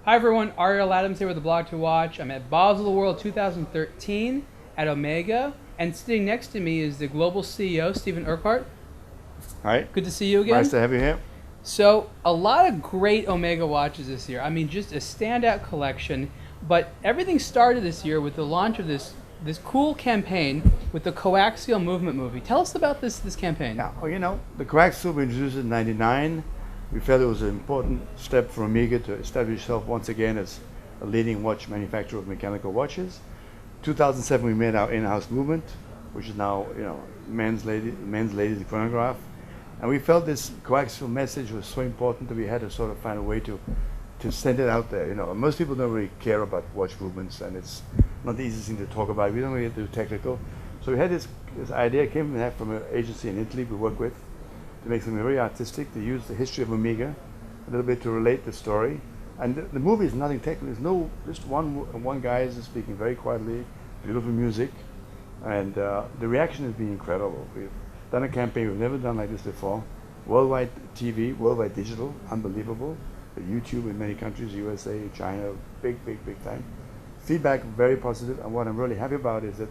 Hi everyone, Ariel Adams here with aBlogtoWatch. I'm at Baselworld 2013 at Omega, and sitting next to me is the global CEO, Stephen Urquhart. Hi. Good to see you again. Nice to have you here. So, a lot of great Omega watches this year. I mean, just a standout collection. But everything started this year with the launch of this cool campaign with the Coaxial Movement movie. Tell us about this campaign. Yeah, well, you know, the Coaxial was introduced in '99. We felt it was an important step for Omega to establish itself once again as a leading watch manufacturer of mechanical watches. 2007, we made our in-house movement, which is now, you know, men's ladies chronograph. And we felt this coaxial message was so important that we had to sort of find a way to send it out there. You know, most people don't really care about watch movements, and it's not the easiest thing to talk about. We don't really do technical. So we had this idea, came from an agency in Italy we work with, to make something very artistic, to use the history of Omega a little bit to relate the story. And the movie is nothing technical. There's no, just one guy is speaking very quietly, beautiful music, and the reaction has been incredible. We've done a campaign we've never done like this before. Worldwide TV, worldwide digital, unbelievable. YouTube in many countries, USA, China, big time. Feedback very positive, and what I'm really happy about is that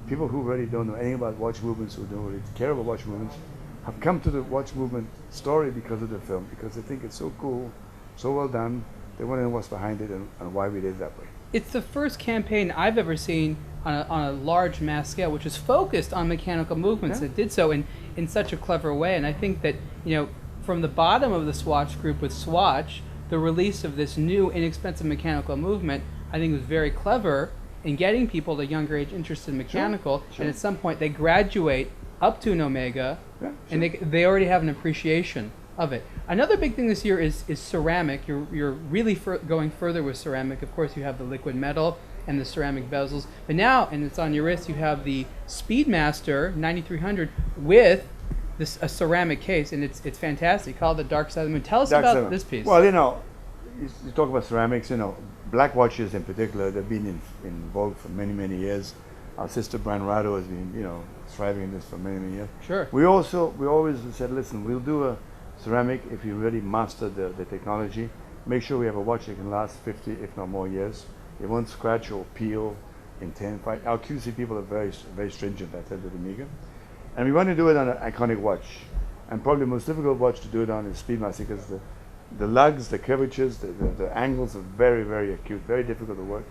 people who really don't know anything about watch movements, who don't really care about watch movements, have come to the watch movement story because of the film, because they think it's so cool, so well done. They want to know what's behind it and why we did it that way. It's the first campaign I've ever seen on a large mass scale, which is focused on mechanical movements. Yeah. It did so in such a clever way, and I think that, you know, from the bottom of the Swatch group with Swatch, the release of this new inexpensive mechanical movement, I think was very clever in getting people at a younger age interested in mechanical, Sure. and at some point they graduate up to an Omega, Yeah, and they already have an appreciation of it. Another big thing this year is ceramic. You're really going further with ceramic. Of course, you have the liquid metal and the ceramic bezels, but now, and it's on your wrist, you have the Speedmaster 9300 with a ceramic case, and it's fantastic. Called the Dark Side of the Moon. Tell us about this piece. Well, you know, you talk about ceramics. You know, black watches in particular, they've been in vogue for many years. Our sister brand Rado has been, you know, thriving in this for many years. Sure. We always said, listen, we'll do a ceramic if you really master the technology. Make sure we have a watch that can last 50, if not more years. It won't scratch or peel in 10. Our QC people are very stringent, I said, with Omega. And we want to do it on an iconic watch. And probably the most difficult watch to do it on is Speedmaster, because the lugs, the curvatures, the angles are very acute, very difficult to work.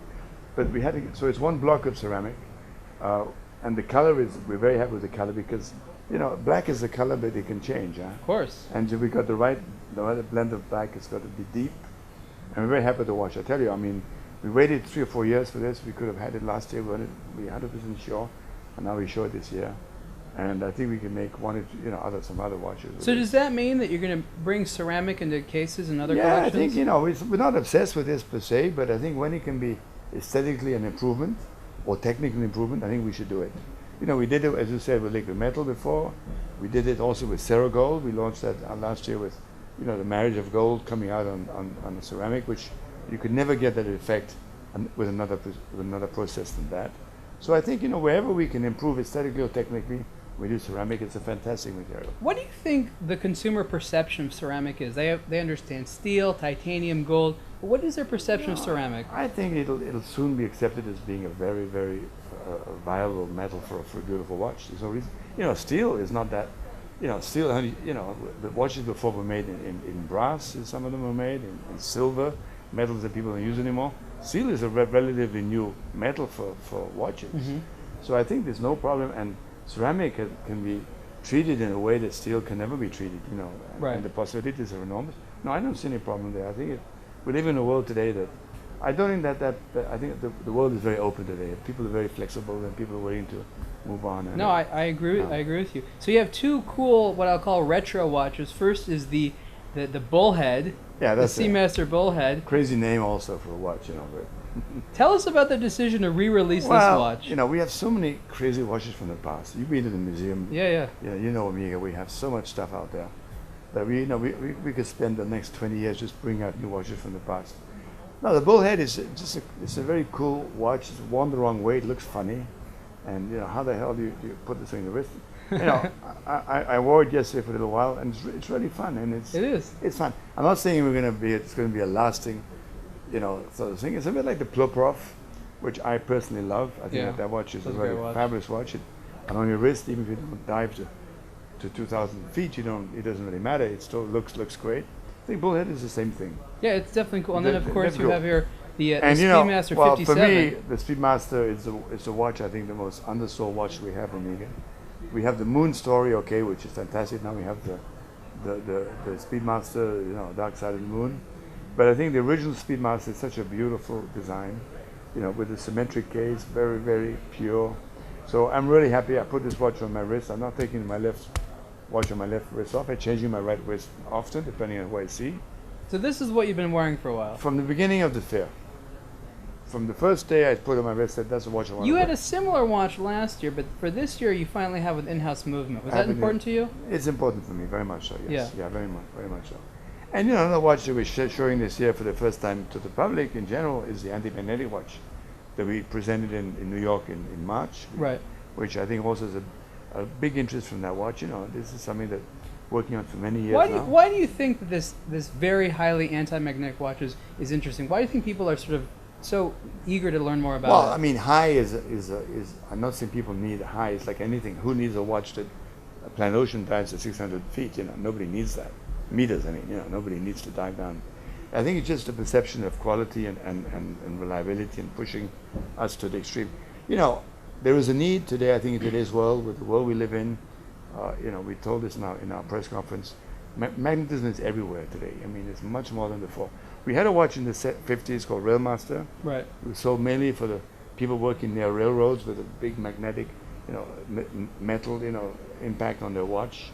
But we had to, so it's one block of ceramic. And the color we're very happy with the color, because, you know, black is the color, but it can change. Huh? Of course. And if we got the right blend of black, it's got to be deep. And we're very happy with the watch. I tell you, I mean, we waited 3 or 4 years for this. We could have had it last year. We 100% sure, and now we show it this year. And I think we can make some other watches. So does that mean that you're going to bring ceramic into cases and other yeah, collections? I think, you know, we're not obsessed with this per se, but I think when it can be aesthetically an improvement or technical improvement, I think we should do it. You know, we did it, as you said, with liquid metal before. We did it also with Ceragold. We launched that last year with, you know, the marriage of gold coming out on a ceramic, which you could never get that effect with another process than that. So I think, you know, wherever we can improve aesthetically or technically, we do ceramic. It's a fantastic material. What do you think the consumer perception of ceramic is? They understand steel, titanium, gold. But what is their perception of ceramic? I think it'll soon be accepted as being a very viable metal for a beautiful watch. There's no reason. You know, steel is not that. You know, steel. You know, the watches before were made in brass. Some of them were made in silver, metals that people don't use anymore. Steel is a relatively new metal for watches. Mm-hmm. So I think there's no problem, and ceramic can be treated in a way that steel can never be treated, you know, right. And the possibilities are enormous. No, I don't see any problem there. I think we live in a world today that I don't think that I think the world is very open today. People are very flexible, and people are willing to move on. No, I agree. I agree with you. So you have two cool, what I'll call retro watches. First is the bullhead. Yeah, that's the Seamaster bullhead. Crazy name also for a watch, you know. But tell us about the decision to re-release this watch. You know, we have so many crazy watches from the past. You've been to the museum. Yeah. Yeah, you know, Omega. We have so much stuff out there that we could spend the next 20 years just bringing out new watches from the past. No, the bullhead is it's a very cool watch. It's worn the wrong way. It looks funny, and you know, how the hell do you put this on your wrist? You know, I wore it yesterday for a little while, and it's really fun, and it's It is. It's fun. I'm not saying it's going to be a lasting you know, sort of thing. It's a bit like the Ploprof, which I personally love. I think Yeah. that watch is a That's a very great watch. fabulous watch. And on your wrist, even if you don't dive to 2,000 feet, you don't. It doesn't really matter. It still looks great. I think Bullhead is the same thing. Yeah, it's definitely cool. And then, of course, That's you cool. have here the And you know, Speedmaster well, 57. for me, the Speedmaster is the watch I think the most undersold watch we have from Omega. We have the Moon Story, okay, which is fantastic. Now we have the Speedmaster, you know, Dark Side of the Moon. But I think the original Speedmaster is such a beautiful design, you know, with the symmetric case, very, very pure. So I'm really happy. I put this watch on my wrist. I'm not taking my left watch on my left wrist off. I'm changing my right wrist often, depending on what I see. So this is what you've been wearing for a while. From the beginning of the fair. From the first day I put on my wrist, that's the watch I want You to had wear. a similar watch last year, but for this year you finally have an in-house movement. Was that important to you? It's important for me, very much so, yes. Yeah. Yeah, very much so. And you know, another watch that we're showing this year for the first time to the public in general is the anti-magnetic watch that we presented in New York in March. Right. Which I think also is a big interest from that watch. You know, this is something that working on for many years now. Why do you think that this very highly anti-magnetic watch is interesting? Why do you think people are sort of so eager to learn more about it? Well, I mean, high is I'm not saying people need a high. It's like anything. Who needs a watch that a Planet Ocean dives at 600 feet? You know, nobody needs that. Meters, I mean, you know, nobody needs to dive down. I think it's just a perception of quality and reliability and pushing us to the extreme. You know, there is a need today, I think, in today's world, with the world we live in. You know, we told this now in our press conference. Magnetism is everywhere today. I mean, it's much more than before. We had a watch in the 50s called Railmaster. Right. It was sold mainly for the people working near railroads with a big magnetic, you know, metal, you know, impact on their watch.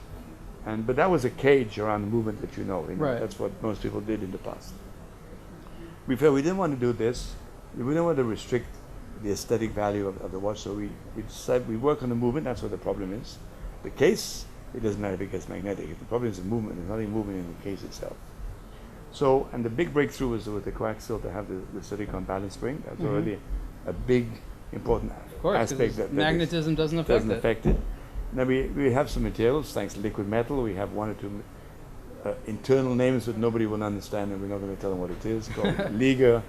But that was a cage around the movement that you know. Right. That's what most people did in the past. We felt we didn't want to do this. We didn't want to restrict the aesthetic value of the watch, so we decided we work on the movement. That's what the problem is. The case, it doesn't matter if it gets magnetic. If the problem is the movement, there's nothing moving in the case itself. So, and the big breakthrough was with the coaxial to have the silicon balance spring. That's already a big, important aspect that magnetism doesn't affect it. Now we have some materials, thanks to liquid metal. We have one or two internal names that nobody will understand, and we're not going to tell them what it is, called Liga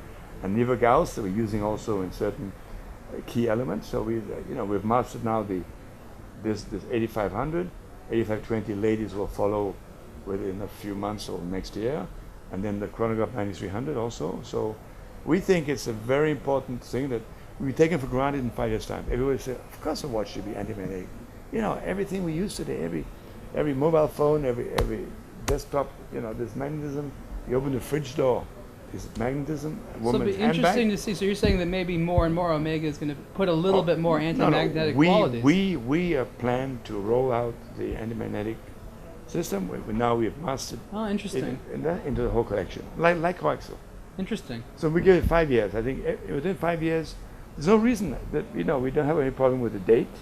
and Niva Gauss, that we're using also in certain key elements. So we've mastered now this 8500, 8520 ladies will follow within a few months or next year, and then the chronograph 9300 also. So we think it's a very important thing that we taken for granted in 5 years' time. Everybody says, of course a watch should be anti-magnetic. You know, everything we use today, every mobile phone, every desktop, you know, there's magnetism. You open the fridge door, there's magnetism. So it'll be interesting to see. So you're saying that maybe more and more Omega is going to put a little bit more anti-magnetic qualities. We plan to roll out the anti-magnetic system. Now we have mastered interesting. into the whole collection, like coaxial. Interesting. So we give it 5 years. I think within 5 years, there's no reason that we don't have any problem with the date.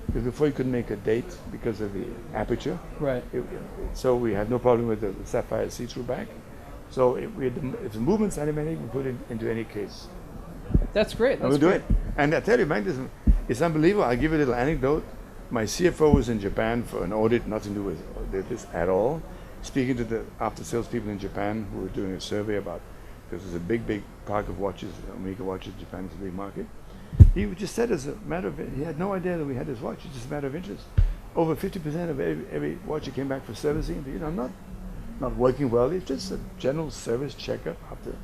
Because before you couldn't make a date because of the aperture. Right. So we had no problem with the sapphire see-through back. So if the movement's anti-magnetic, we put it into any case. That's great. We'll do it. And I tell you, magnetism is unbelievable. I'll give you a little anecdote. My CFO was in Japan for an audit, nothing to do with this at all. Speaking to the after-sales people in Japan who were doing a survey about, because there's a big park of watches, Omega watches, Japan is a big market. He just said as a matter of, he had no idea that we had this watch. It's just a matter of interest. Over 50% of every watch that came back for servicing, you know, not working well. It's just a general service checkup after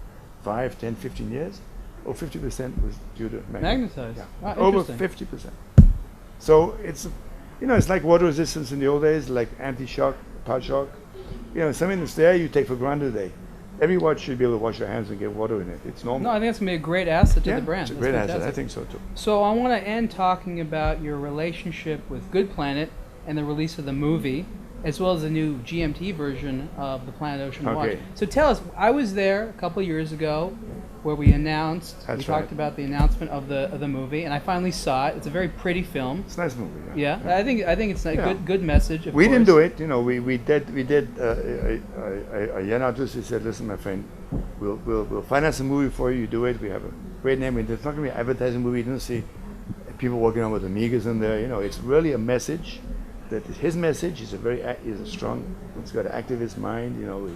5, 10, 15 years. Over 50% was due to magnetized. Yeah. Over 50%. So it's, you know, it's like water resistance in the old days, like anti-shock, power shock. You know, something that's there you take for granted today. Every watch should be able to wash your hands and get water in it. It's normal. No, I think it's going to be a great asset to the brand. It's a great asset. I think so too. So I want to end talking about your relationship with Good Planet and the release of the movie, as well as the new GMT version of the Planet Ocean watch. So tell us, I was there a couple of years ago where we announced, talked about the announcement of the movie, and I finally saw it. It's a very pretty film. It's a nice movie. Yeah. I think it's a good message. We didn't do it, you know. We did. Jan Artus said, "Listen, my friend, we'll finance a movie for you. You do it. We have a great name. It's not going to be an advertising movie. You don't see people walking around with Amigas in there. You know, it's really a message. That his message is is a strong. It's got an activist mind. You know,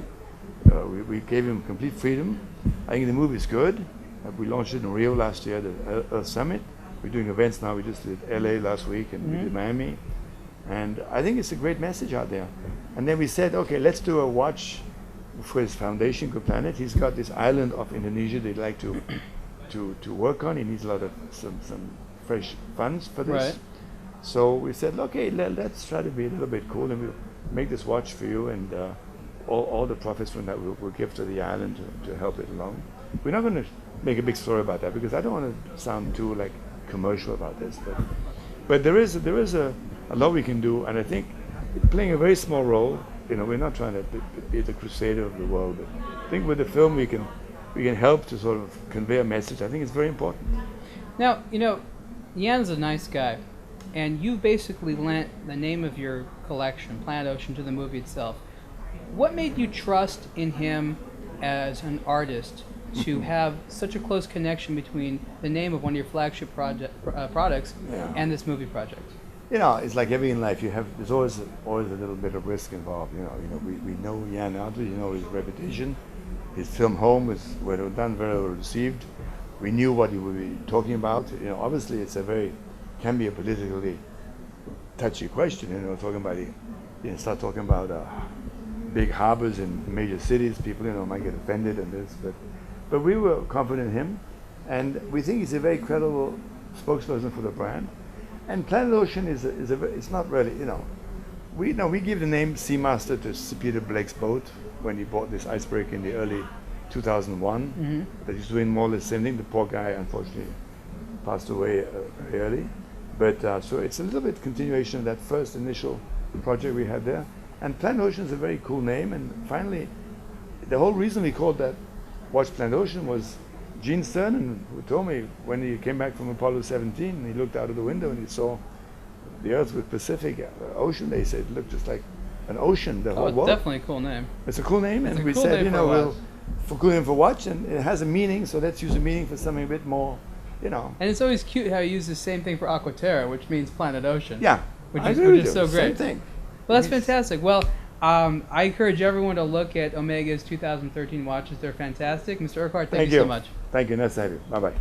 we gave him complete freedom. I think the movie is good. We launched it in Rio last year at the Earth Summit. We're doing events now. We just did LA last week and we did Miami. And I think it's a great message out there. And then we said, okay, let's do a watch for his foundation, Good Planet. He's got this island of Indonesia they'd like to work on. He needs a lot of some fresh funds for this. Right. So we said, okay, let's try to be a little bit cool and we'll make this watch for you, and all the profits from that we'll give to the island to help it along. We're not going to make a big story about that because I don't want to sound too like commercial about this, but there is a lot we can do, and I think playing a very small role. You know, we're not trying to be the crusader of the world, but I think with the film we can help to sort of convey a message. I think it's very important. Now, you know, Jan's a nice guy, and you basically lent the name of your collection, Planet Ocean, to the movie itself. What made you trust in him as an artist to have such a close connection between the name of one of your flagship products and this movie project? You know, it's like everything in life. There's always a little bit of risk involved. You know, we know Jan Adams. You know his reputation. His film Home was done very well received. We knew what he would be talking about. You know, obviously it's can be a politically touchy question. You know, start talking about big harbors in major cities. People, you know, might get offended in this, but we were confident in him, and we think he's a very credible spokesperson for the brand. And Planet Ocean it's not really, you know, we give the name Seamaster to Sir Peter Blake's boat when he bought this icebreaker in the early 2001. That he's doing more or less the same thing. The poor guy unfortunately passed away very early, but so it's a little bit continuation of that first initial project we had there. And Planet Ocean is a very cool name. And finally, the whole reason we called that watch Planet Ocean was Gene Cernan, who told me when he came back from Apollo 17, and he looked out of the window and he saw the Earth with Pacific Ocean. They said it looked just like an ocean. The whole world. Definitely a cool name. It's a cool name, and we said, you know, we'll cool name for watch, and it has a meaning. So let's use a meaning for something a bit more, you know. And it's always cute how you use the same thing for Aquaterra, which means Planet Ocean. Yeah, which is so great. Same thing. Well, that's fantastic. Well, I encourage everyone to look at Omega's 2013 watches. They're fantastic. Mr. Urquhart, thank you so much. Thank you. Nice to have you. Bye-bye.